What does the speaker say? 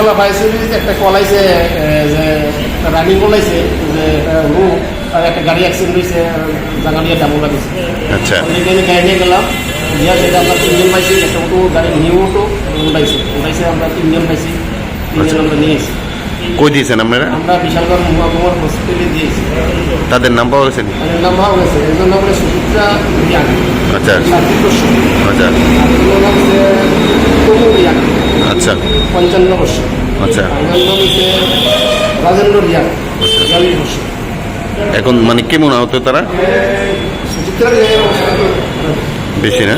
সকালবেলা পাইছি একটা কল আইছে যে রানিং কল আইছে যে রোগ আর একটা গাড়ি অ্যাক্সিডেন্ট হয়েছে জাঙ্গালিয়া ডাবল লাগিয়েছে। আচ্ছা আমি গাড়ি নিয়ে গেলাম, গিয়া সেটা আমরা 3 জন পাইছি, একটা অটো গাড়ি নিউ অটো উঠাইছে আমরা 3 জন পাইছি, 3 জন আমরা নিয়ে এসেছি। কই দিয়েছেন আপনারা? আমরা বিশালগড় মহকুমার হসপিটালে দিয়েছি। তাদের নাম পাওয়া গেছে? তাদের নাম পাওয়া গেছে, একজন নাম হলো সুচিত্রা রিয়াং, আচ্ছা 60 বছর। আচ্ছা একজন নাম হচ্ছে তনু রিয়াং, আচ্ছা 55 বছর। আচ্ছা। আমার নাম হচ্ছে রাজেন্দ্র রিয়াং, 42 বছর। এখন মানে কেমন আহত তারা? সুচিত্রা রিয়াং বেশি না?